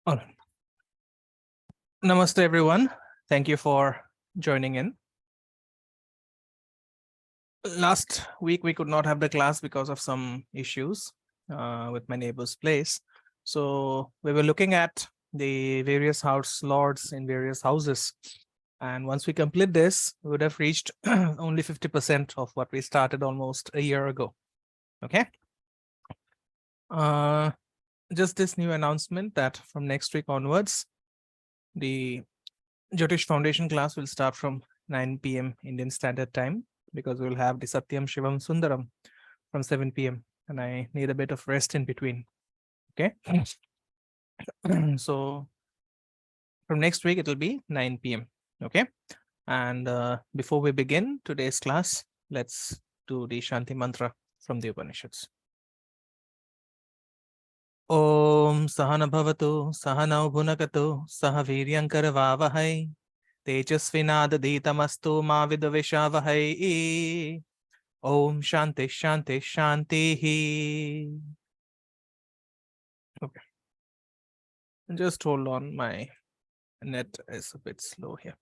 All right. Namaste, everyone. Thank you for joining in. Last week, we could not have the class because of some issues with my neighbor's place. So we were looking at the various house lords in various houses. And once we complete this, we would have reached only 50% of what we started almost a year ago. Okay. Just this new announcement that from next week onwards, the Jyotish Foundation class will start from 9 p.m. Indian Standard Time, because we'll have the Satyam Shivam Sundaram from 7 p.m. and I need a bit of rest in between. Okay. So from next week, it'll be 9 p.m. Okay. And before we begin today's class, let's do the Shanti Mantra from the Upanishads. Om Sahana Bhavatu, Sahana Bhunakato, Sahaviryankara Vavahai. तेजस्विनादधीतमस्तु मा विद्विषावहै ओम शांति शांति शांति. Okay, just hold on, my net is a bit slow here.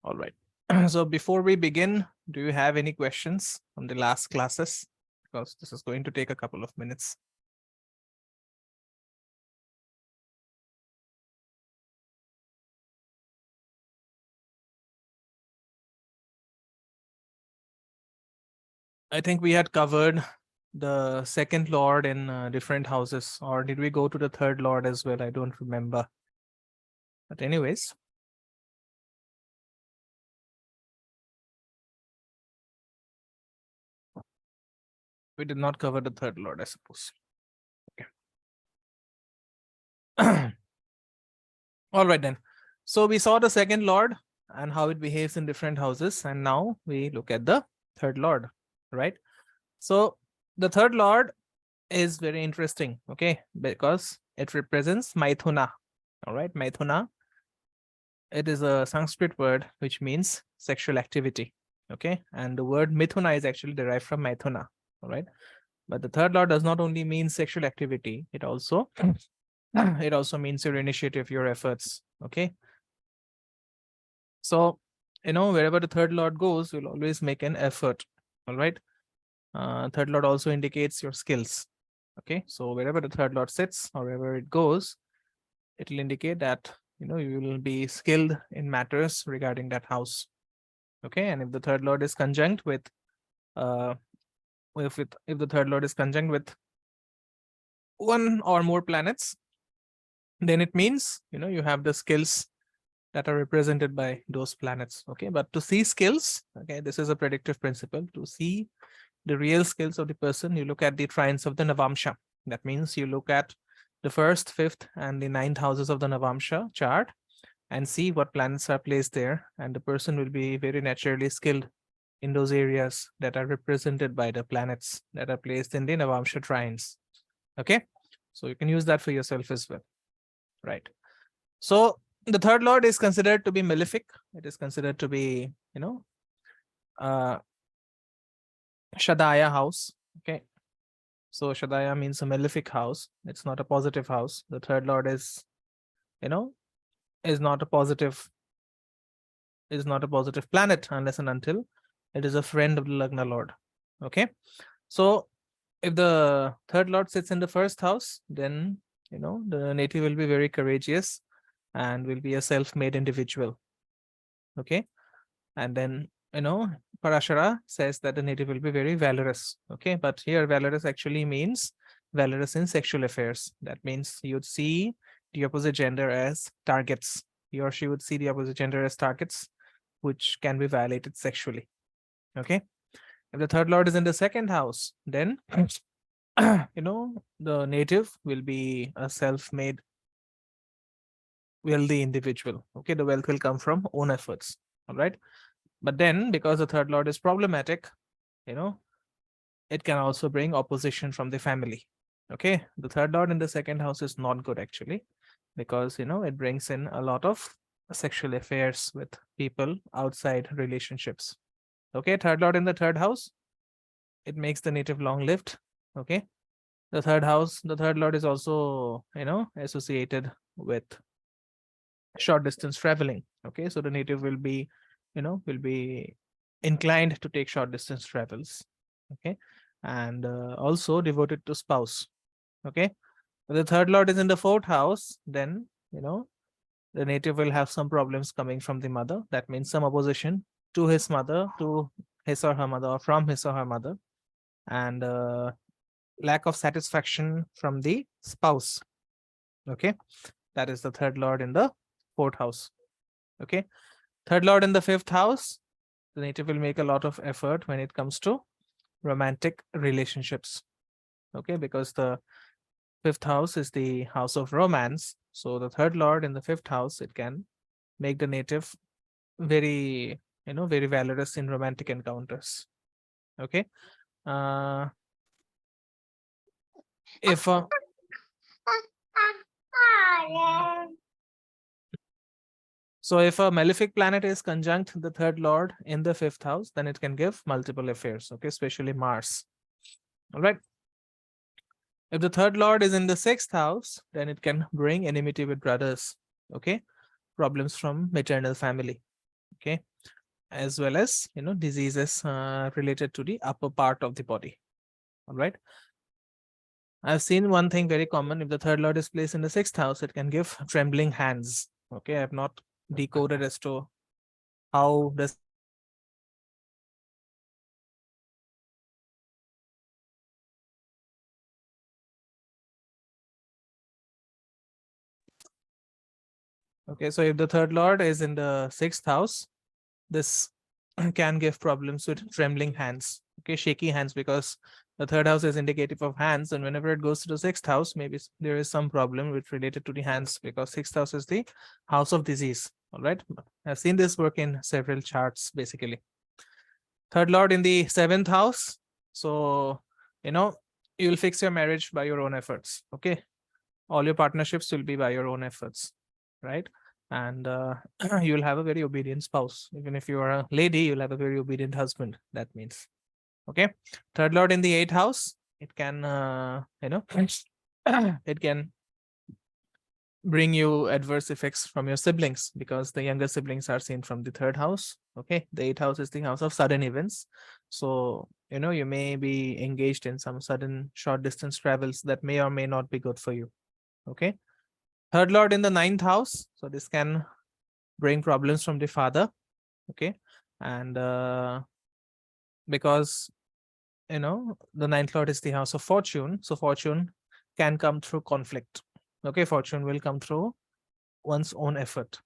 All right, so before we begin, do you have any questions from the last classes? Because this is going to take a couple of minutes. I think we had covered the second lord in different houses, or did we go to the third lord as well? I don't remember. But anyways, we did not cover the third lord, I suppose. Okay. All right then. So we saw the second lord and how it behaves in different houses, and now we look at the third lord, right? So the third lord is very interesting, okay, because it represents Maithuna. All right, Maithuna. It is a Sanskrit word which means sexual activity. Okay, and the word Mithuna is actually derived from Maithuna. All right, but the third lord does not only mean sexual activity; it also means your initiative, your efforts. Okay, so wherever the third lord goes, you'll always make an effort. All right, third lord also indicates your skills. Okay, so wherever the third lord sits or wherever it goes, it will indicate that you will be skilled in matters regarding that house. Okay, and if the third lord is conjunct with if the third lord is conjunct with one or more planets, then it means you have the skills that are represented by those planets. Okay, but to see skills, okay, this is a predictive principle. To see the real skills of the person, you look at the trines of the Navamsha. That means you look at the first, fifth, and the ninth houses of the Navamsha chart and see what planets are placed there, and the person will be very naturally skilled in those areas that are represented by the planets that are placed in the Navamsha trines. Okay, so you can use that for yourself as well, right? So the third lord is considered to be malefic. It is considered to be Shadaya house. Okay, so Shadaya means a malefic house. It's not a positive house. The third lord is not a positive planet unless and until it is a friend of the Lagna lord. Okay, so if the third lord sits in the first house, then the native will be very courageous and will be a self-made individual. Okay, and then Parashara says that the native will be very valorous. Okay, but here valorous actually means valorous in sexual affairs. That means you'd see the opposite gender as targets. He or she would see the opposite gender as targets which can be violated sexually. Okay, if the third lord is in the second house, then the native will be a self-made wealthy individual. Okay, the wealth will come from own efforts. All right, but then because the third lord is problematic, it can also bring opposition from the family. Okay, the third lord in the second house is not good actually, because it brings in a lot of sexual affairs with people outside relationships. Okay, third lord in the third house, it makes the native long-lived. Okay. The third house, the third lord is also, associated with short distance traveling. Okay. So the native will be, will be inclined to take short distance travels. Okay. And also devoted to spouse. Okay. If the third lord is in the fourth house, then, the native will have some problems coming from the mother. That means some opposition to his mother, to his or her mother, or from his or her mother, and lack of satisfaction from the spouse. Okay. That is the third lord in the fourth house. Okay. Third lord in the fifth house, the native will make a lot of effort when it comes to romantic relationships. Okay. Because the fifth house is the house of romance. So the third lord in the fifth house, it can make the native very, very valorous in romantic encounters. Okay. If So if a malefic planet is conjunct the third lord in the fifth house, then it can give multiple affairs, okay, especially Mars. All right. If the third lord is in the sixth house, then it can bring enmity with brothers, okay, problems from maternal family, okay, as well as, diseases related to the upper part of the body. All right. I've seen one thing very common. If the third lord is placed in the sixth house, it can give trembling hands. Okay. I have not decoded as to how does Okay, so if the third lord is in the sixth house, this can give problems with trembling hands, okay, shaky hands, because the third house is indicative of hands, and whenever it goes to the sixth house, maybe there is some problem with related to the hands, because sixth house is the house of disease. All right, I've seen this work in several charts. Basically, third lord in the seventh house, so you'll fix your marriage by your own efforts. Okay, all your partnerships will be by your own efforts, right? And you'll have a very obedient spouse. Even if you are a lady, you'll have a very obedient husband. That means, okay. Third lord in the eighth house, it can it can bring you adverse effects from your siblings, because the younger siblings are seen from the third house. Okay, the eighth house is the house of sudden events, so you may be engaged in some sudden short distance travels that may or may not be good for you. Okay. Third lord in the ninth house, so this can bring problems from the father. Okay. And because the ninth lord is the house of fortune, so fortune can come through conflict. Okay, fortune will come through one's own effort.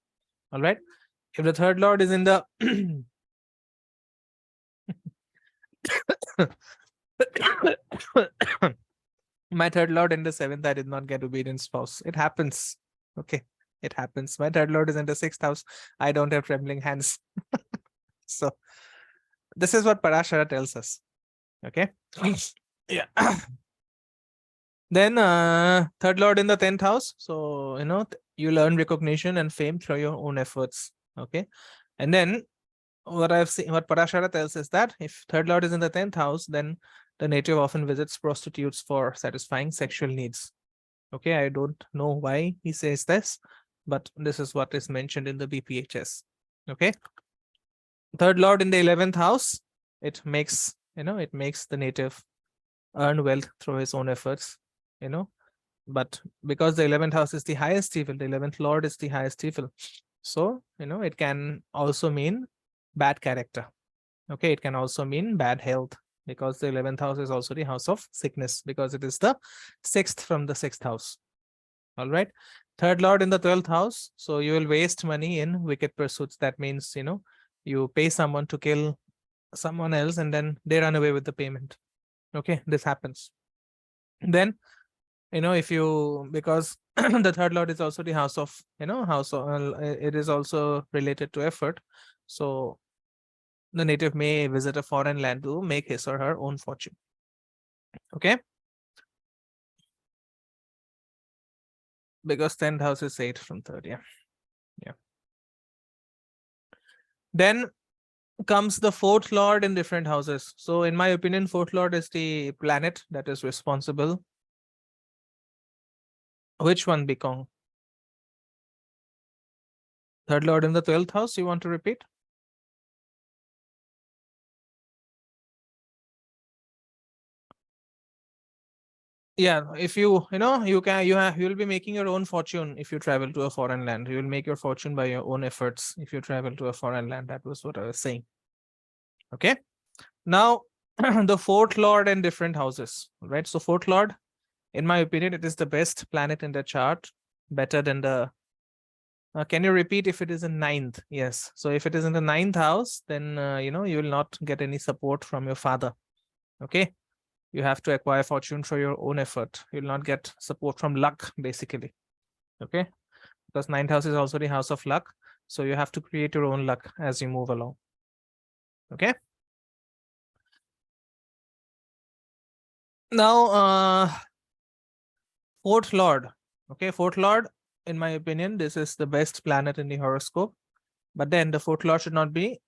All right. If the third lord is in the my third lord in the seventh, I did not get obedient spouse. It happens. Okay, it happens. My third lord is in the sixth house. I don't have trembling hands. So this is what Parashara tells us. Okay. Yeah. Then third lord in the 10th house. So you learn recognition and fame through your own efforts. Okay. And then what I've seen, what Parashara tells is that if third lord is in the 10th house, then the native often visits prostitutes for satisfying sexual needs. Okay, I don't know why he says this, but this is what is mentioned in the BPHS. Okay. Third lord in the 11th house, it makes the native earn wealth through his own efforts, but because the 11th house is the highest evil, the 11th lord is the highest evil, so it can also mean bad character. Okay, it can also mean bad health, because the 11th house is also the house of sickness, because it is the sixth from the sixth house. All right. Third lord in the 12th house, so you will waste money in wicked pursuits. That means you pay someone to kill someone else, and then they run away with the payment. Okay, this happens. Then if you, because the third lord is also the house of house of, it is also related to effort, so the native may visit a foreign land to make his or her own fortune. Okay, because 10th house is 8 from third. Yeah. Then comes the fourth lord in different houses. So in my opinion, fourth lord is the planet that is responsible. Which one, Bikong? Third lord in the 12th house, you want to repeat? Yeah, if you'll be making your own fortune if you travel to a foreign land. You will make your fortune by your own efforts if you travel to a foreign land. That was what I was saying. Okay. Now, the fourth lord in different houses, right? So fourth lord, in my opinion, it is the best planet in the chart, better than the can you repeat if it is in ninth? Yes. So if it is in the ninth house, then you will not get any support from your father. Okay. You have to acquire fortune for your own effort. You'll not get support from luck, basically. Okay. Because ninth house is also the house of luck. So you have to create your own luck as you move along. Okay. Now, fourth lord. Okay. Fourth lord, in my opinion, this is the best planet in the horoscope. But then the fourth lord should not be,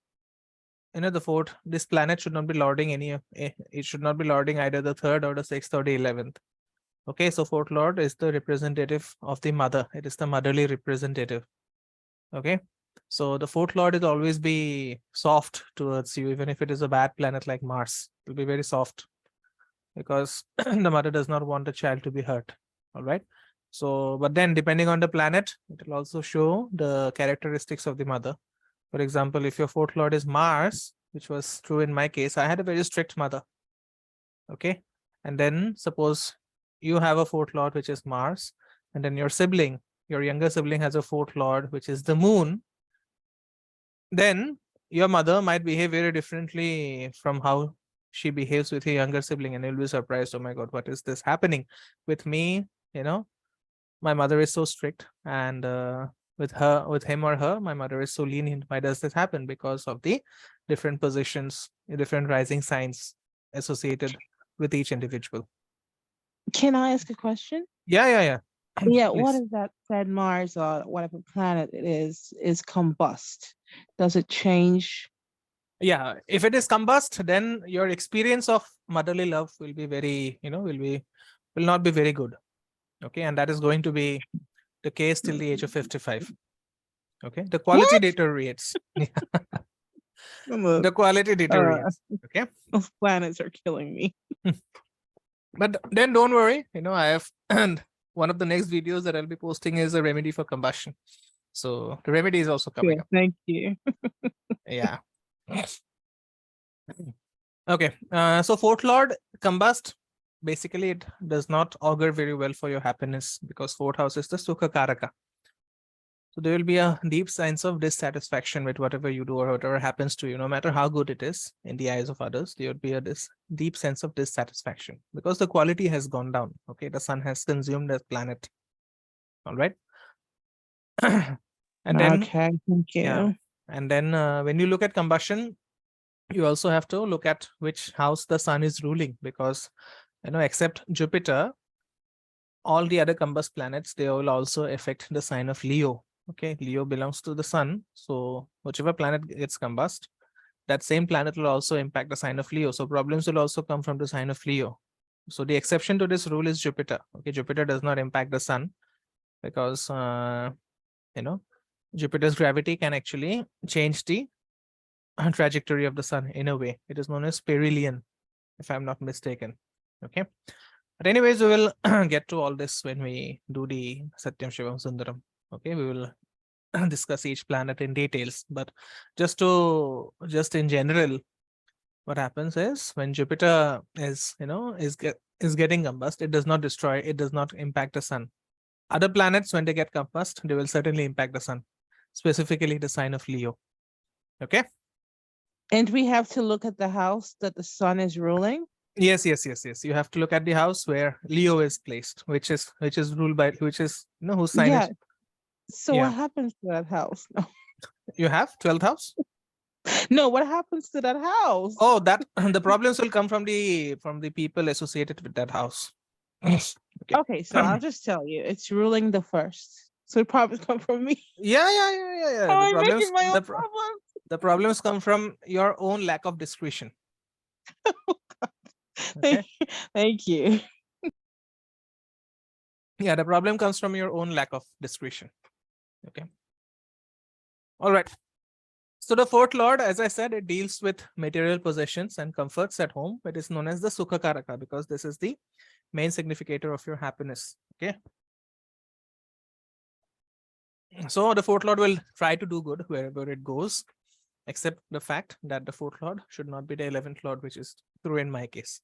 this planet should not be lording it should not be lording either the third or the sixth or the 11th. Okay, so fourth lord is the representative of the mother. It is the motherly representative. Okay, so the fourth lord will always be soft towards you, even if it is a bad planet like Mars. It will be very soft because the mother does not want the child to be hurt. All right. So, but then depending on the planet, it will also show the characteristics of the mother. For example, if your fourth lord is Mars, which was true in my case, I had a very strict mother. Okay. And then suppose you have a fourth lord, which is Mars, and then your younger sibling has a fourth lord, which is the moon. Then your mother might behave very differently from how she behaves with her younger sibling, and you'll be surprised. Oh my God, what is this happening with me? My mother is so strict, and with him or her, my mother is so lenient. Why does this happen? Because of the different positions, different rising signs associated with each individual. Can I ask a question? Yeah. Yeah, what Please. if that said Mars or whatever planet it is combust? Does it change? Yeah, if it is combust, then your experience of motherly love will be very, will not be very good. Okay, and that is going to be the case till the age of 55. Okay, the quality What? deteriorates. The quality deteriorates. Okay, Those planets are killing me. but then don't worry. I have and one of the next videos that I'll be posting is a remedy for combustion. So the remedy is also coming up. Thank you. Yeah. Okay. So fourth lord combust. Basically, it does not augur very well for your happiness because fourth house is the sukha karaka. So there will be a deep sense of dissatisfaction with whatever you do or whatever happens to you, no matter how good it is in the eyes of others. There would be this deep sense of dissatisfaction because the quality has gone down. Okay, the sun has consumed the planet. All right. And then, Okay, thank you. yeah, and then when you look at combustion, you also have to look at which house the sun is ruling, because except Jupiter, all the other combust planets, they will also affect the sign of Leo. Okay, Leo belongs to the sun, so whichever planet gets combust, that same planet will also impact the sign of Leo. So problems will also come from the sign of Leo. So the exception to this rule is Jupiter. Okay, Jupiter does not impact the sun because Jupiter's gravity can actually change the trajectory of the sun in a way. It is known as perihelion, if I'm not mistaken. Okay. But anyways, we will get to all this when we do the Satyam Shivam Sundaram. Okay, we will discuss each planet in details. But just in general, what happens is when Jupiter is getting combust, it does not destroy, it does not impact the sun. Other planets, when they get combust, they will certainly impact the sun, specifically the sign of Leo. Okay. And we have to look at the house that the sun is ruling. Yes. You have to look at the house where Leo is placed, which is ruled by whose sign Yeah. is. So what happens to that house? No. You have 12th house. No, what happens to that house? Oh, that the problems will come from the people associated with that house. Okay, so I'll just tell you, it's ruling the first. So it probably come from me. Yeah. How The am I problems, making my own problems? The problems come from your own lack of discretion. Okay. Thank you. Yeah, the problem comes from your own lack of discretion. Okay. All right. So the fourth lord, as I said, it deals with material possessions and comforts at home. It is known as the Sukha Karaka because this is the main significator of your happiness. Okay. So the fourth lord will try to do good wherever it goes, except the fact that the fourth lord should not be the 11th lord, which is true in my case.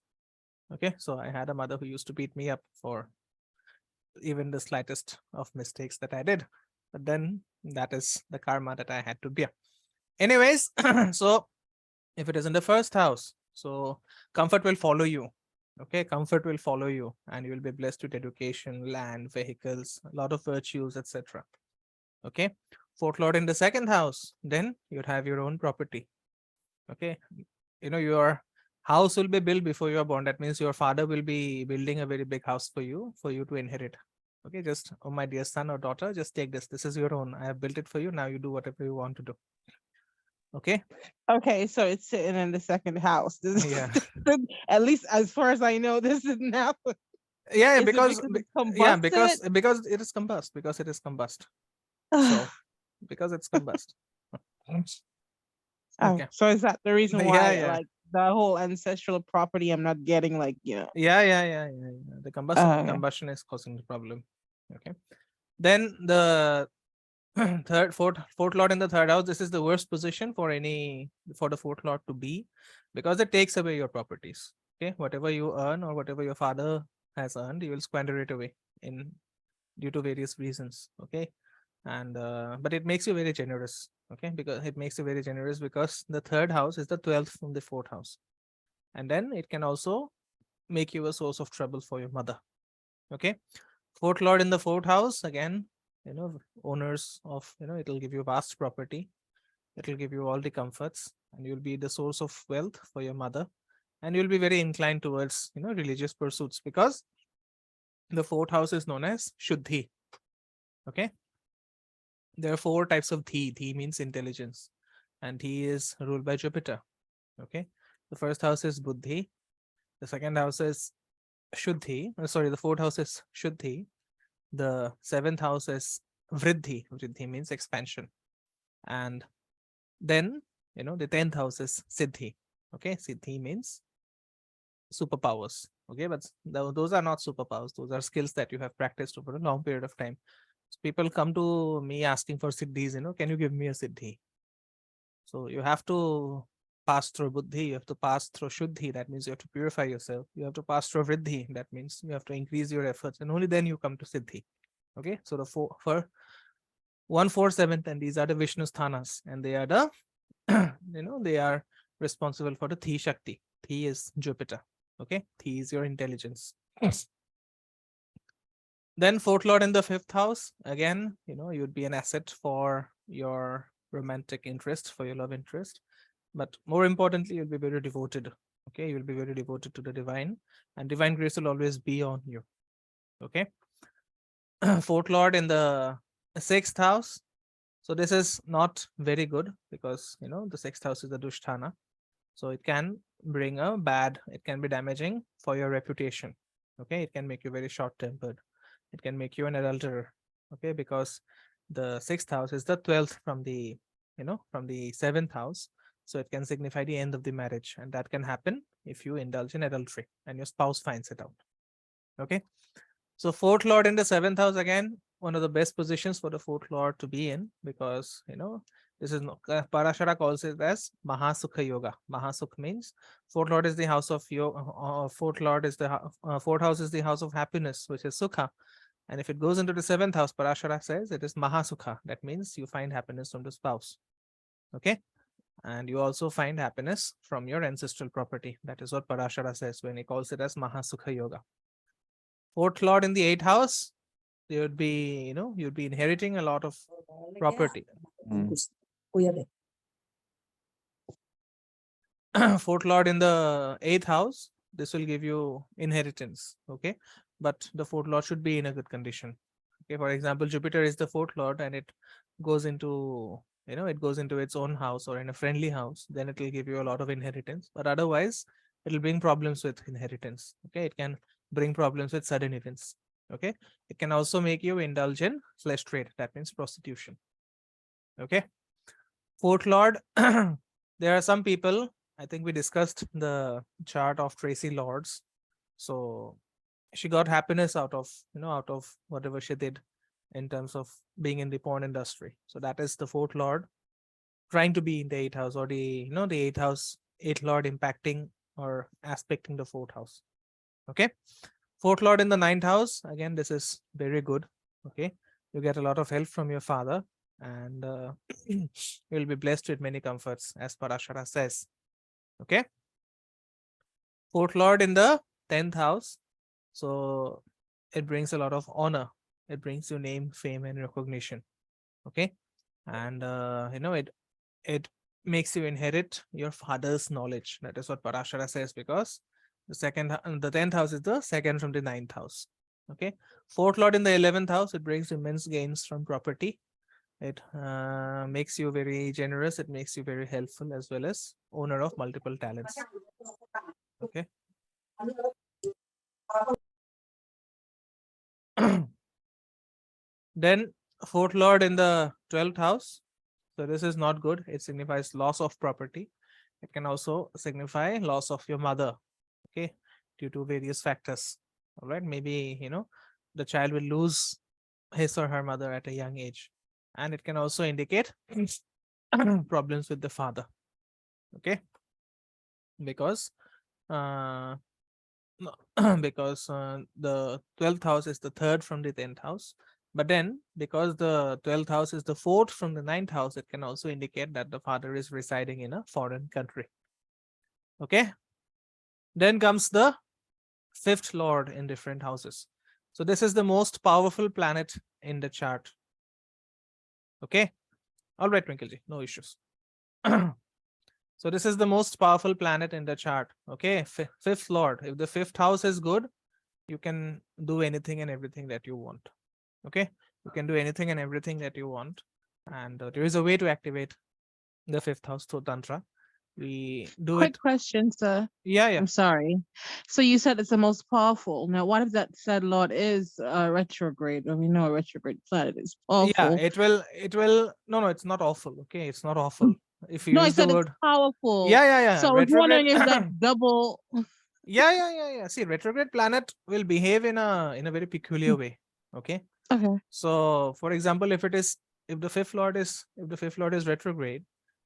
Okay. So I had a mother who used to beat me up for even the slightest of mistakes that I did. But then that is the karma that I had to bear. Anyways, so if it is in the first house, so comfort will follow you. Okay, comfort will follow you, and you will be blessed with education, land, vehicles, a lot of virtues, etc. Okay, fourth lord in the second house, then you'd have your own property. Okay, your house will be built before you are born. That means your father will be building a very big house for you to inherit. Okay, just, oh my dear son or daughter, just take this. This is your own. I have built it for you. Now you do whatever you want to do. Okay. Okay, so it's sitting in the second house. Yeah. At least as far as I know, this is now. Yeah, Is it because it's yeah, combusted? because it is combust. So because it's combust. Oh, Okay. so is that the reason Yeah, why, yeah. like, the whole ancestral property I'm not getting, like, Yeah. The okay. combustion is causing the problem. Okay. Then the fourth lord in the third house. This is the worst position for the fourth lord to be, because it takes away your properties. Okay, whatever you earn or whatever your father has earned, you will squander it away in due to various reasons. Okay, and but it makes you very generous. Okay, because it makes you very generous because the third house is the 12th from the fourth house, and then it can also make you a source of trouble for your mother. Okay, fourth lord in the fourth house, again, owners of, it'll give you vast property, it'll give you all the comforts, and you'll be the source of wealth for your mother, and you'll be very inclined towards, religious pursuits, because the fourth house is known as shuddhi. Okay, there are four types of dhi. Dhi means intelligence, and he is ruled by Jupiter. Okay, the first house is buddhi, the second house is shuddhi, sorry, the fourth house is shuddhi, the seventh house is vriddhi. Vriddhi means expansion, and then, the 10th house is siddhi. Okay, siddhi means superpowers. Okay, but those are not superpowers, those are skills that you have practiced over a long period of time. So people come to me asking for siddhis, can you give me a siddhi? So you have to pass through buddhi, you have to pass through shuddhi, that means you have to purify yourself, you have to pass through vriddhi, that means you have to increase your efforts, and only then you come to siddhi. Okay, so the for 1, 4, 7th, and these are the Vishnu sthanas, and they are the they are responsible for the Thi Shakti. Thi is Jupiter. Okay, Thi is your intelligence. Then fourth lord in the fifth house, again, you'd be an asset for your romantic interest, for your love interest, but more importantly, you'll be very devoted. Okay, you'll be very devoted to the divine, and divine grace will always be on you. Okay. Fourth lord in the sixth house. So this is not very good because, the sixth house is the Dusthana. So it can bring it can be damaging for your reputation. Okay, it can make you very short tempered. It can make you an adulterer. Okay, because the sixth house is the 12th from the seventh house. So it can signify the end of the marriage. And that can happen if you indulge in adultery and your spouse finds it out. Okay. So fourth lord in the seventh house, again, one of the best positions for the fourth lord to be in, because this is Parashara calls it as Mahasukha Yoga. Mahasukha means fourth lord is the house of yoga. Fourth lord is fourth house is the house of happiness, which is Sukha. And if it goes into the seventh house, Parashara says it is Mahasukha. That means you find happiness from the spouse. Okay. And you also find happiness from your ancestral property. That is what Parashara says when he calls it as Mahasukha Yoga. Fourth lord in the eighth house, you'd be inheriting a lot of property. Fourth lord in the eighth house, this will give you inheritance. Okay, but the fourth lord should be in a good condition. Okay, for example, Jupiter is the fourth lord, and it goes into it goes into its own house or in a friendly house, then it will give you a lot of inheritance. But otherwise, it will bring problems with inheritance. Okay, it can bring problems with sudden events. Okay, it can also make you indulge in flesh trade. That means prostitution. Okay, fourth lord. There are some people. I think we discussed the chart of Tracy Lords. So she got happiness out of whatever she did in terms of being in the porn industry. So that is the fourth lord trying to be in the eighth house, or the eighth lord impacting or aspecting the fourth house. Okay, fourth lord in the ninth house, again, this is very good. Okay, you get a lot of help from your father, and you'll be blessed with many comforts, as Parashara says. Okay, fourth lord in the 10th house, so it brings a lot of honor. It brings you name, fame, and recognition. Okay, and it makes you inherit your father's knowledge. That is what Parashara says, because the 10th house is the second from the 9th house. Okay, fourth lord in the 11th house, it brings immense gains from property. It makes you very generous. It makes you very helpful, as well as owner of multiple talents. Okay. Then fourth lord in the 12th house. So this is not good. It signifies loss of property. It can also signify loss of your mother. Okay, due to various factors. All right, maybe the child will lose his or her mother at a young age, and it can also indicate problems with the father. Okay, because no, because the 12th house is the third from the 10th house. But then, because the 12th house is the fourth from the 9th house, it can also indicate that the father is residing in a foreign country. Okay. Then comes the fifth lord in different houses. So this is the most powerful planet in the chart. Okay. All right, Twinkleji, no issues. So this is the most powerful planet in the chart. Okay. Fifth lord. If the fifth house is good, you can do anything and everything that you want. Okay, you can do anything and everything that you want, and there is a way to activate the fifth house through tantra. We do Quick it. question, sir. Yeah, I'm sorry. So you said it's the most powerful. Now, what if that said Lord is retrograde? Well, we know a retrograde planet is yeah. powerful. It will. No, it's not awful. Okay, it's not awful. If you No, I use the said it's word, powerful. yeah. So I was Retrograde. wondering if that double. Yeah. See, retrograde planet will behave in a very peculiar way. Okay. Okay. So, for example, if the fifth lord is retrograde,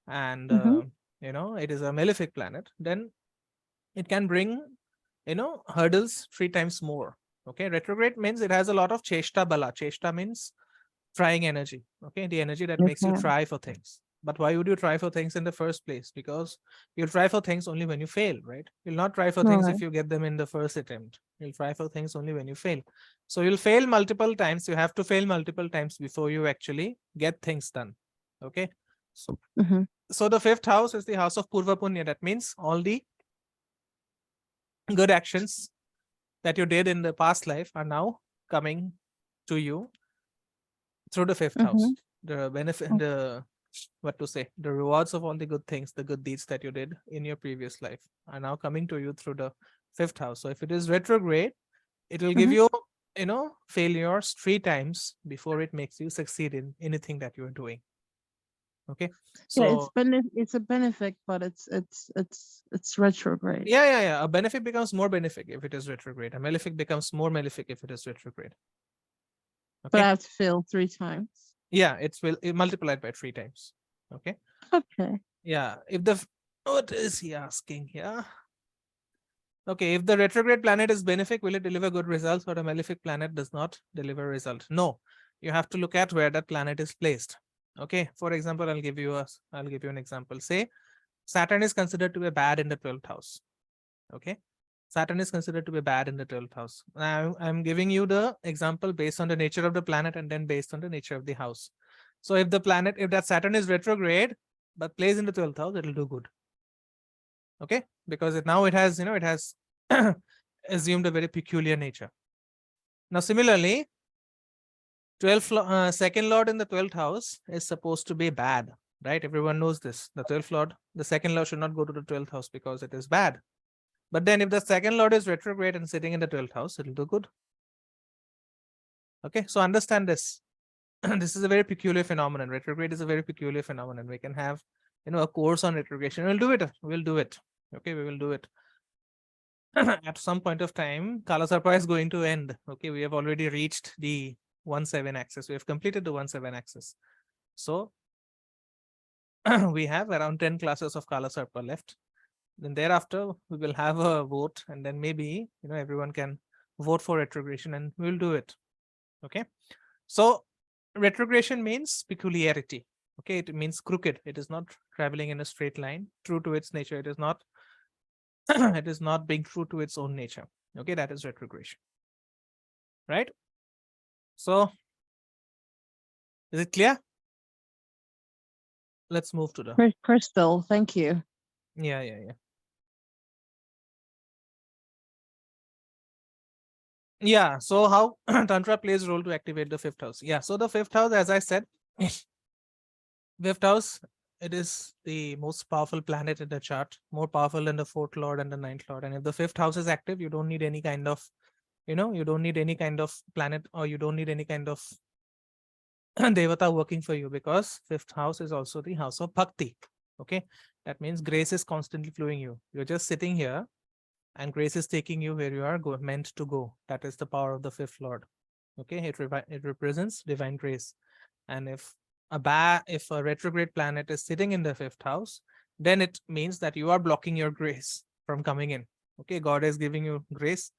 and Mm-hmm. it is a malefic planet, then it can bring hurdles 3 times more. Okay, retrograde means it has a lot of cheshta bala. Cheshta means trying energy. Okay, the energy that makes you Okay. try for things. But why would you try for things in the first place? Because you'll try for things only when you fail, right? You'll not try for All things right. if you get them in the first attempt. You'll try for things only when you fail. So you'll fail multiple times. You have to fail multiple times before you actually get things done. Okay, so Mm-hmm. so the fifth house is the house of purva punya. That means all the good actions that you did in the past life are now coming to you through the fifth Mm-hmm. house. The benefit, the rewards of all the good things, the good deeds that you did in your previous life are now coming to you through the fifth house. So if it is retrograde, it will give Mm-hmm. you, failures 3 times before it makes you succeed in anything that you are doing. Okay. Yeah, it's So it's a benefit, but it's retrograde. yeah. A benefic becomes more benefic if it is retrograde. A malefic becomes more malefic if it is retrograde. But I Okay. have to fail 3 times. Yeah, it multiplied by 3 times. Okay. Okay. Yeah. What is he asking here? Okay, if the retrograde planet is benefic, will it deliver good results, or a malefic planet does not deliver result? No, you have to look at where that planet is placed. Okay, for example, I'll give you an example. Say Saturn is considered to be bad in the 12th house. Okay, Saturn is considered to be bad in the 12th house. Now I'm giving you the example based on the nature of the planet and then based on the nature of the house. So if that Saturn is retrograde but plays in the 12th house, it will do good. Okay, because it has assumed a very peculiar nature. Now similarly, second lord in the 12th house is supposed to be bad. right? Everyone knows this. The 12th lord, the second lord should not go to the 12th house because it is bad. But then if the second lord is retrograde and sitting in the 12th house, it'll do good. Okay, so understand this. This is a very peculiar phenomenon. Retrograde is a very peculiar phenomenon. We can have, a course on retrogression. We'll do it. We'll do it. Okay, we will do it. At some point of time, Kala Sarpa is going to end. Okay, we have already reached the 1-7 axis. We have completed the 1-7 axis. So we have around 10 classes of Kala Sarpa left. Then thereafter, we will have a vote, and then maybe everyone can vote for retrogression, and we'll do it. Okay, so retrogression means peculiarity. Okay, it means crooked. It is not traveling in a straight line. True to its nature, it is not. It is not being true to its own nature. Okay, that is retrogression. Right? So, is it clear? Let's move to the Crystal. Thank you. yeah. Yeah, so how Tantra plays role to activate the 5th house. Yeah, so the 5th house, as I said, 5th house, it is the most powerful planet in the chart, more powerful than the 4th lord and the 9th lord. And if the 5th house is active, you don't need any kind of, you don't need any kind of planet, or you don't need any kind of devata working for you, because 5th house is also the house of bhakti. Okay, that means grace is constantly flowing you. You're just sitting here, and grace is taking you where you are meant to go. That is the power of the 5th lord. Okay, it represents divine grace. And if a retrograde planet is sitting in the 5th house, then it means that you are blocking your grace from coming in. Okay, God is giving you grace.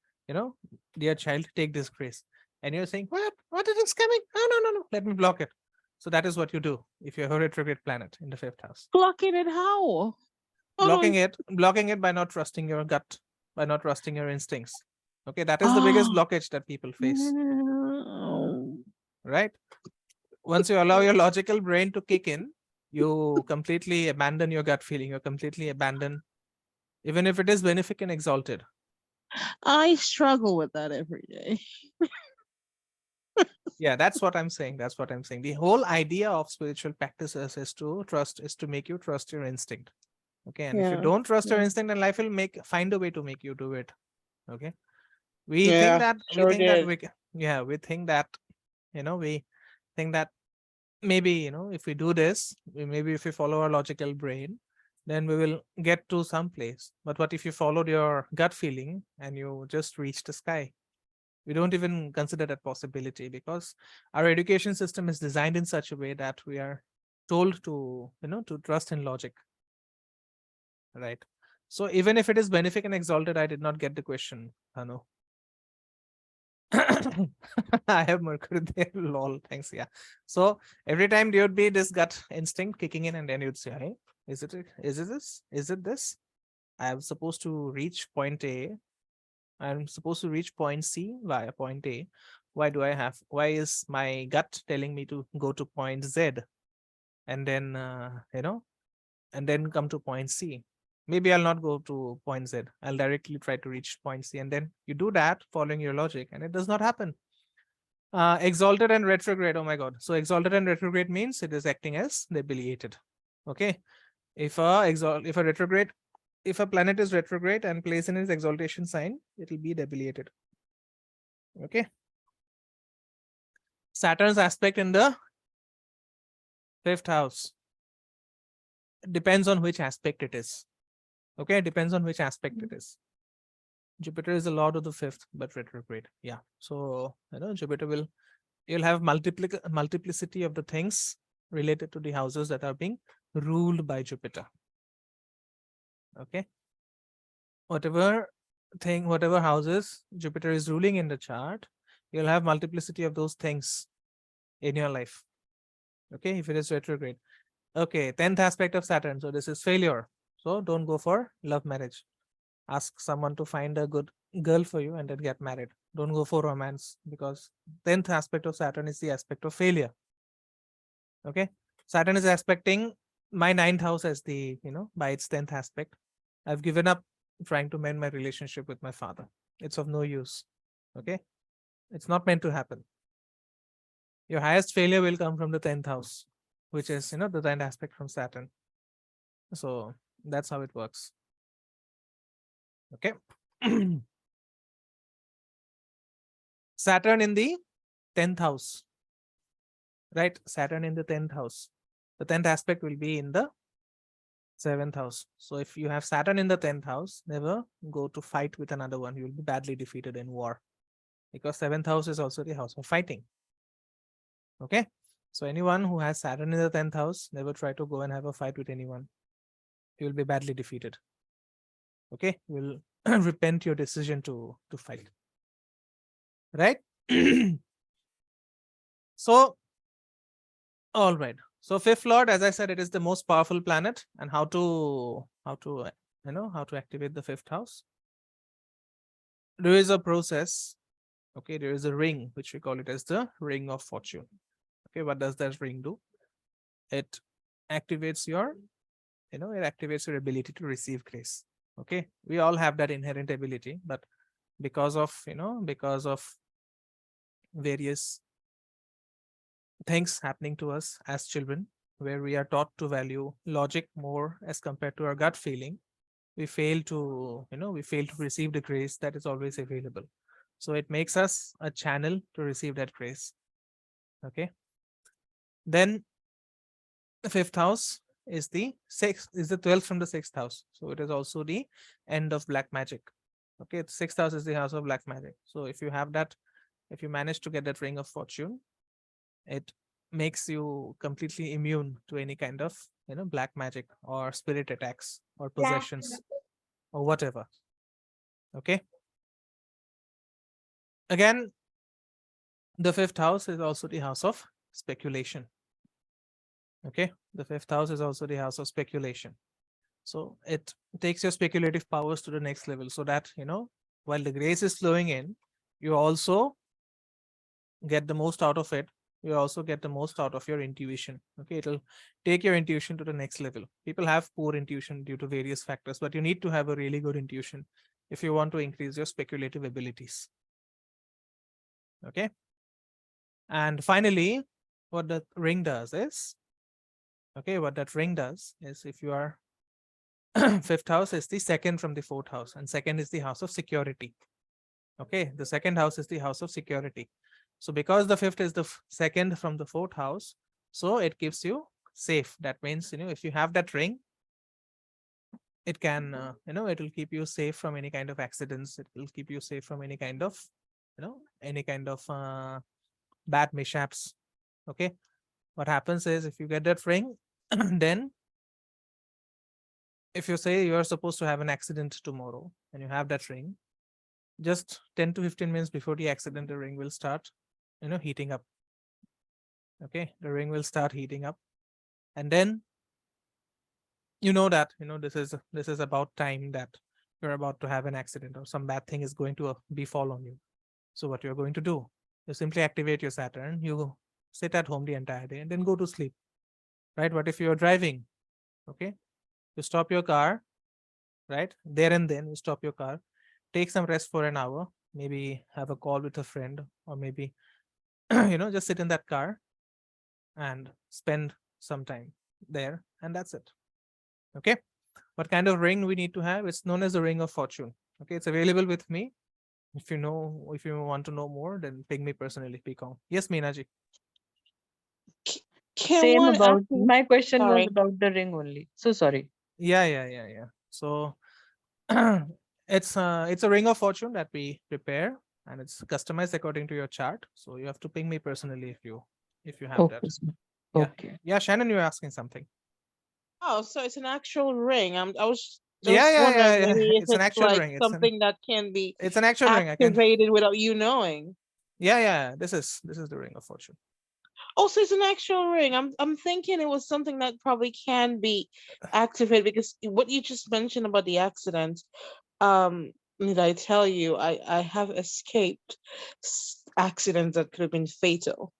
Dear child, take this grace. And you're saying, what is coming? Oh, no, let me block it. So that is what you do if you have a retrograde planet in the 5th house. Blocking it how? Blocking it by not trusting your gut, by not trusting your instincts. Okay, that is the biggest blockage that people face. Right? Once you allow your logical brain to kick in, you completely abandon your gut feeling. You completely abandon, even if it is benefic and exalted. I struggle with that every day. Yeah, that's what I'm saying. That's what I'm saying. The whole idea of spiritual practices is to make you trust your instinct. Okay, and if you don't trust your instinct, then life will find a way to make you do it. Okay, we think that maybe if we do this, maybe if we follow our logical brain, then we will get to some place. But what if you followed your gut feeling and you just reach the sky? We don't even consider that possibility, because our education system is designed in such a way that we are told to trust in logic, right? So even if it is benefic and exalted, I did not get the question, Hanu. I have Mercury there. Lol. Thanks. Yeah. So every time there would be this gut instinct kicking in, and then you'd say, hey, is it this? Is it this? I'm supposed to reach point A. I'm supposed to reach point C via point A. Why is my gut telling me to go to point Z? And then, and then come to point C? Maybe I'll not go to point Z. I'll directly try to reach point C. And then you do that following your logic, and it does not happen. Exalted and retrograde. Oh my God. So exalted and retrograde means it is acting as debiliated. Okay. If a planet is retrograde and placed in its exaltation sign, it will be debiliated. Okay. Saturn's aspect in the 5th house. It depends on which aspect it is. Okay, it depends on which aspect it is. Jupiter is the lord of the 5th, but retrograde. Yeah. So Jupiter you'll have multiplicity of the things related to the houses that are being ruled by Jupiter. Okay. Whatever houses Jupiter is ruling in the chart, you'll have multiplicity of those things in your life. Okay, if it is retrograde. Okay, 10th aspect of Saturn. So this is failure. So don't go for love marriage. Ask someone to find a good girl for you and then get married. Don't go for romance, because 10th aspect of Saturn is the aspect of failure. Okay, Saturn is aspecting my 9th house as the by its 10th aspect. I've given up trying to mend my relationship with my father. It's of no use. Okay, it's not meant to happen. Your highest failure will come from the 10th house. which is, the 10th aspect from Saturn. So that's how it works. Okay. Saturn in the 10th house, right? Saturn in the 10th house. The 10th aspect will be in the 7th house. So if you have Saturn in the 10th house, never go to fight with another one. You'll be badly defeated in war, because 7th house is also the house of fighting. Okay. So anyone who has Saturn in the 10th house, never try to go and have a fight with anyone. You will be badly defeated. Okay. You will repent your decision to fight. Right? So, all right. So fifth lord, as I said, it is the most powerful planet. And how to activate the fifth house? There is a process. Okay, there is a ring, which we call it as the ring of fortune. Okay, what does that ring do? It activates your, it activates your ability to receive grace. Okay, we all have that inherent ability, but because of various things happening to us as children, where we are taught to value logic more as compared to our gut feeling, we fail to receive the grace that is always available. So it makes us a channel to receive that grace. Okay. Then the fifth house is the 12th from the 6th house. So it is also the end of black magic. Okay, the 6th house is the house of black magic. So if you have that, if you manage to get that ring of fortune, it makes you completely immune to any kind of black magic or spirit attacks or possessions or whatever. Okay. Again, the fifth house is also the house of speculation. Okay, the fifth house is also the house of speculation. So it takes your speculative powers to the next level, so that while the grace is flowing in, you also get the most out of it. You also get the most out of your intuition. Okay, it'll take your intuition to the next level. People have poor intuition due to various factors, but you need to have a really good intuition if you want to increase your speculative abilities. Okay. And finally, what that ring does is, what that ring does is, if you are fifth house is the second from the fourth house, and second is the house of security. Okay, the second house is the house of security. So because the fifth is the second from the fourth house, so it keeps you safe. That means, if you have that ring, it can, it will keep you safe from any kind of accidents. It will keep you safe from any kind of, bad mishaps. Okay. What happens is, if you get that ring, then if you say you are supposed to have an accident tomorrow and you have that ring, just 10 to 15 minutes before the accident, the ring will start, heating up. Okay. The ring will start heating up. And then that, this is about time that you're about to have an accident or some bad thing is going to befall on you. So what you're going to do, you simply activate your Saturn, you sit at home the entire day and then go to sleep. Right? What if you're driving? Okay. You stop your car, right? There and then you stop your car, take some rest for an hour, maybe have a call with a friend, or maybe, just sit in that car and spend some time there, and that's it. Okay. What kind of ring we need to have? It's known as the ring of fortune. Okay. It's available with me. If you want to know more, then ping me personally. Picon. Yes, Meenaji. Can Same one about actually? my question was Sorry. about the ring only. So sorry. Yeah. So it's a ring of fortune that we prepare, and it's customized according to your chart. So you have to ping me personally if you have that. Okay. Sir. Yeah. Okay. Yeah, Shannon, you're asking something. Oh, so it's an actual ring. I was Yeah, just yeah, wondering yeah. maybe if It's an it's actual like ring. something that can be It's an actual ring. I can. activated without you knowing. Yeah. This is the ring of fortune. Oh, so it's an actual ring. I'm thinking it was something that probably can be activated, because what you just mentioned about the accident, did I tell you I have escaped accidents that could have been fatal,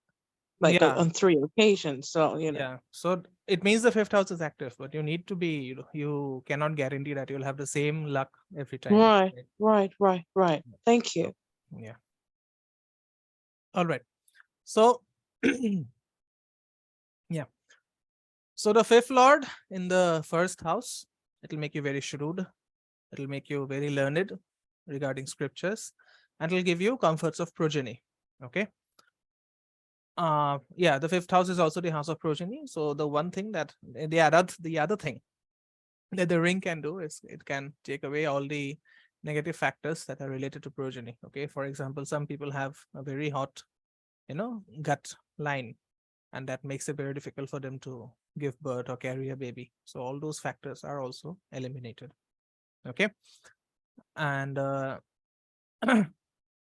like Yeah. on 3 occasions. So Yeah. So it means the fifth house is active, but you need to be, you cannot guarantee that you'll have the same luck every time. Right. Thank you. Yeah. All right. So, yeah. So the fifth lord in the first house, it'll make you very shrewd. It'll make you very learned regarding scriptures, and it'll give you comforts of progeny. Okay. Yeah, the fifth house is also the house of progeny. So the one thing that the other thing that the ring can do is it can take away all the negative factors that are related to progeny. Okay. For example, some people have a very hot, gut line, and that makes it very difficult for them to give birth or carry a baby. So all those factors are also eliminated. Okay. And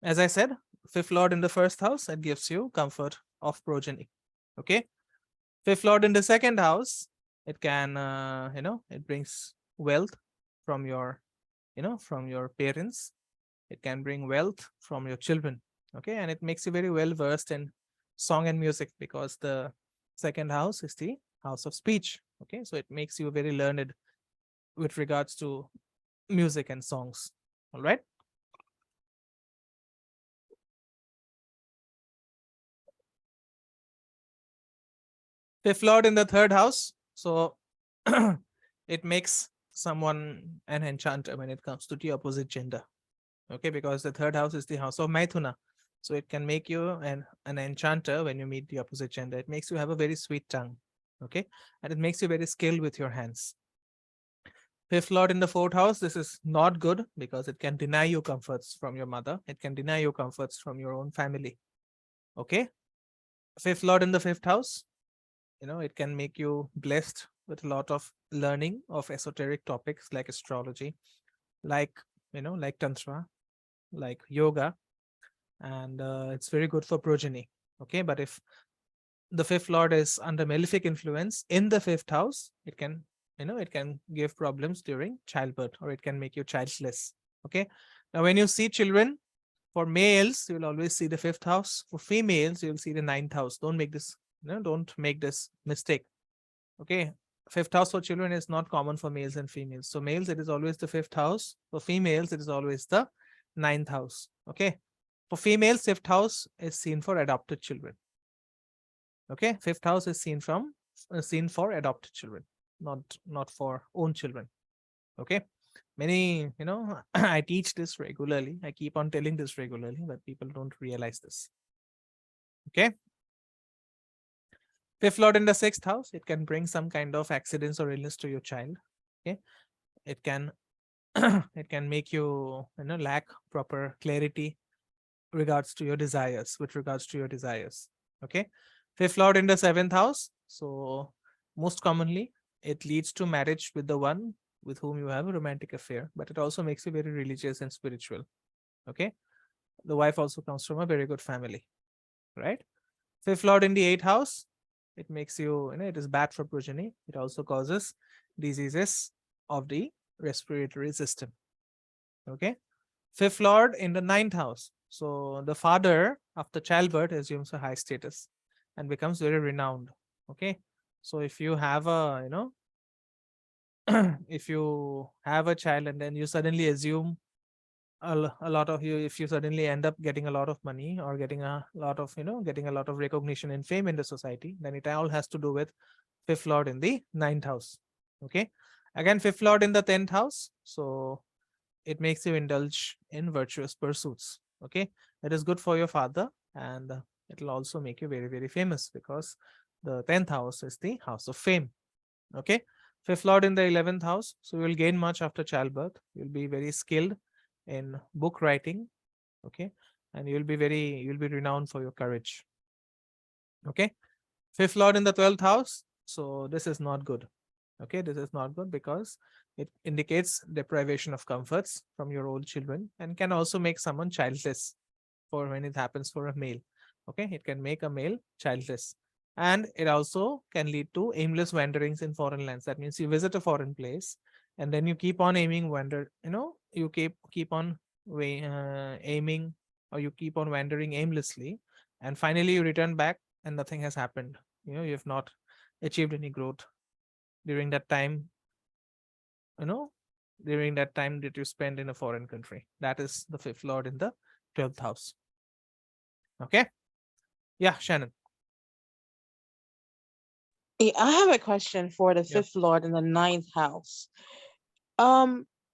as I said, fifth lord in the first house, it gives you comfort of progeny. Okay. Fifth lord in the second house, it can, it brings wealth from your, from your parents. It can bring wealth from your children. Okay. And it makes you very well versed in song and music, because the second house is the house of speech. Okay. So it makes you very learned with regards to music and songs. All right. Fifth lord in the third house. So it makes someone an enchanter when it comes to the opposite gender. Okay, because the third house is the house of Maithuna. So it can make you an enchanter when you meet the opposite gender. It makes you have a very sweet tongue. Okay. And it makes you very skilled with your hands. Fifth lord in the fourth house, this is not good because it can deny you comforts from your mother. It can deny you comforts from your own family. Okay. Fifth lord in the fifth house, it can make you blessed with a lot of learning of esoteric topics like astrology, like, like tantra, like yoga, and it's very good for progeny. Okay. But if the fifth lord is under malefic influence in the fifth house, it can, it can give problems during childbirth, or it can make you childless. Okay. Now, when you see children, for males, you'll always see the fifth house. For females, you'll see the ninth house. Don't make this, don't make this mistake. Okay. Fifth house for children is not common for males and females. So males, it is always the fifth house. For females, it is always the ninth house. Okay. For females, fifth house is seen for adopted children. Okay. Fifth house is seen for adopted children, not for own children. Okay. Many, I teach this regularly. I keep on telling this regularly, but people don't realize this. Okay. Fifth lord in the sixth house, it can bring some kind of accidents or illness to your child. Okay. It can it can make you, lack proper clarity regards to your desires, with regards to your desires. Okay. Fifth lord in the seventh house. So most commonly, it leads to marriage with the one with whom you have a romantic affair, but it also makes you very religious and spiritual. Okay. The wife also comes from a very good family, right? Fifth lord in the eighth house, it makes you, it is bad for progeny. It also causes diseases of the respiratory system. Okay. Fifth lord in the ninth house. So the father after childbirth assumes a high status and becomes very renowned. Okay. So if you have a, if you have a child and then you suddenly assume a lot of you, if you suddenly end up getting a lot of money or getting a lot of, getting a lot of recognition and fame in the society, then it all has to do with fifth lord in the ninth house. Okay. Again, fifth lord in the 10th house. So it makes you indulge in virtuous pursuits. Okay. It is good for your father, and it will also make you very, very famous, because the 10th house is the house of fame. Okay. Fifth lord in the 11th house. So you will gain much after childbirth. You'll be very skilled in book writing. Okay. And you'll be renowned for your courage. Okay. Fifth lord in the 12th house. So this is not good. Okay. This is not good because it indicates deprivation of comforts from your old children, and can also make someone childless for when it happens for a male. Okay. It can make a male childless. And it also can lead to aimless wanderings in foreign lands. That means you visit a foreign place and then you keep on you keep on aiming, or you keep on wandering aimlessly, and finally you return back and nothing has happened. You have not achieved any growth during that time, you know during that time that you spend in a foreign country. That is the fifth lord in the 12th house. Okay. Yeah, Shannon. I have a question for the Yeah. fifth lord in the ninth house.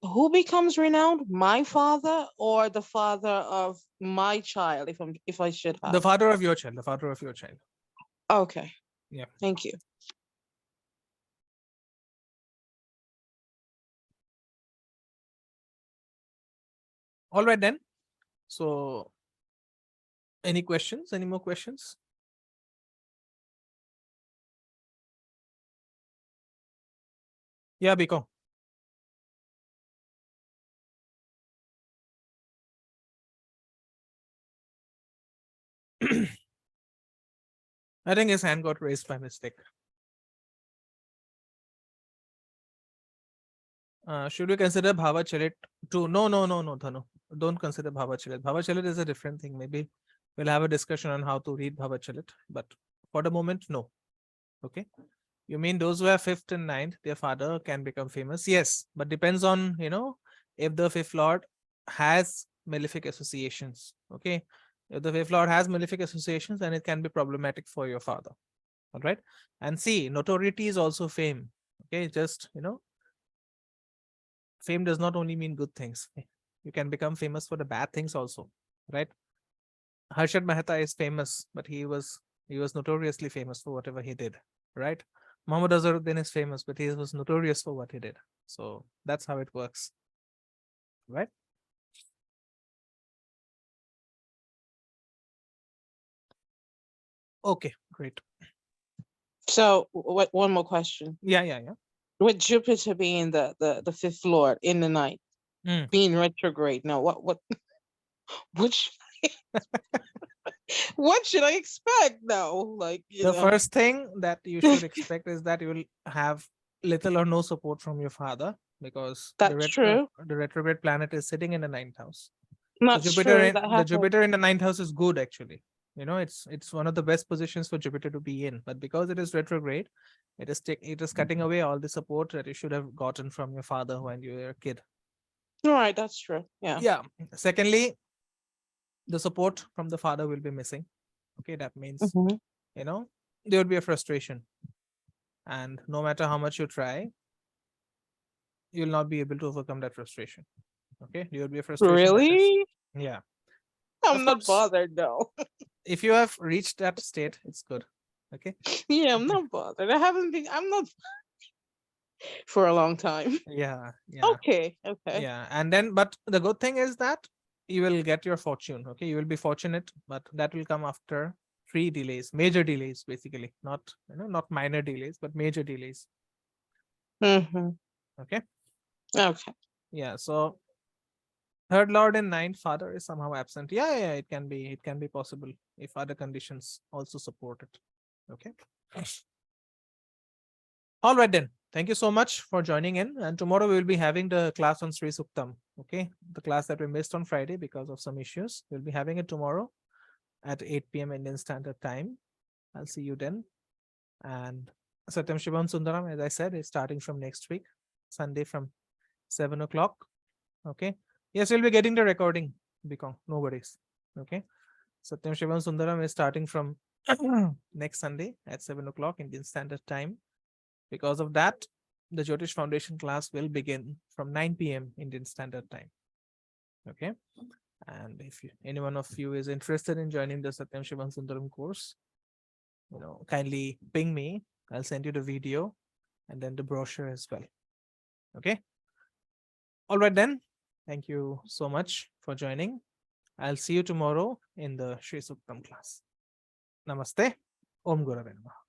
Who becomes renowned? My father or the father of my child, if I should The have. father of your child, the father of your child. Okay. Yeah. Thank you. All right then. So, any questions? Any more questions? Yeah, Biko. I think his hand got raised by mistake. Should we consider Bhava Chalit too? No, Dhanu. Don't consider Bhava Chalit. Bhava Chalit is a different thing. Maybe we'll have a discussion on how to read Bhava Chalit, but for the moment, no. Okay. You mean those who have fifth and ninth, their father can become famous? Yes, but depends on, if the fifth lord has malefic associations. Okay. If the fifth lord has malefic associations, then it can be problematic for your father. All right. And see, notoriety is also fame. Okay. Just, fame does not only mean good things. You can become famous for the bad things also, right? Harshad Mehta is famous, but he was notoriously famous for whatever he did, right? Muhammad Azharuddin is famous, but he was notorious for what he did. So that's how it works, right? Okay, great. So, one more question. Yeah. With Jupiter being the fifth lord in the ninth, being retrograde. Now, what which what should I expect now? Like, The first thing that you should expect is that you will have little or no support from your father, because That's true. the retrograde planet is sitting in the ninth house. So That's true. That happened. Jupiter in the ninth house is good actually. It's one of the best positions for Jupiter to be in. But because it is retrograde, it is cutting away all the support that you should have gotten from your father when you were a kid. All right, that's true. Yeah. Yeah. Secondly, the support from the father will be missing. Okay, that means Mhm. there would be a frustration, and no matter how much you try, you will not be able to overcome that frustration. Okay, there will be a frustration that is, Really? yeah. I'm Of not course, bothered though. if you have reached that state, it's good. Okay. Yeah, I'm not bothered. I haven't been. I'm not for a long time. Yeah. Okay. Okay. Yeah. And then, but the good thing is that you will get your fortune. Okay, you will be fortunate, but that will come after 3 delays, major delays, basically, not minor delays, but major delays. Mm-hmm. Okay. Okay. Yeah. So third lord and ninth father is somehow absent. Yeah, it can be possible if other conditions also support it. Okay. All right then. Thank you so much for joining in. And tomorrow we will be having the class on Sri Suktam. Okay. The class that we missed on Friday because of some issues. We'll be having it tomorrow at 8 p.m. Indian Standard Time. I'll see you then. And Satyam Shivam Sundaram, as I said, is starting from next week, Sunday from 7 o'clock. Okay. Yes, we'll be getting the recording, Bikong. No worries. Okay. Satyam Shivam Sundaram is starting from next Sunday at 7 o'clock Indian Standard Time. Because of that, the Jyotish Foundation class will begin from 9 p.m. Indian Standard Time. Okay. And if any one of you is interested in joining the Satyam Shivam Sundaram course, kindly ping me. I'll send you the video and then the brochure as well. Okay. All right then. Thank you so much for joining. I'll see you tomorrow in the Sri Suktam class. Namaste. Om Gurave Namaha.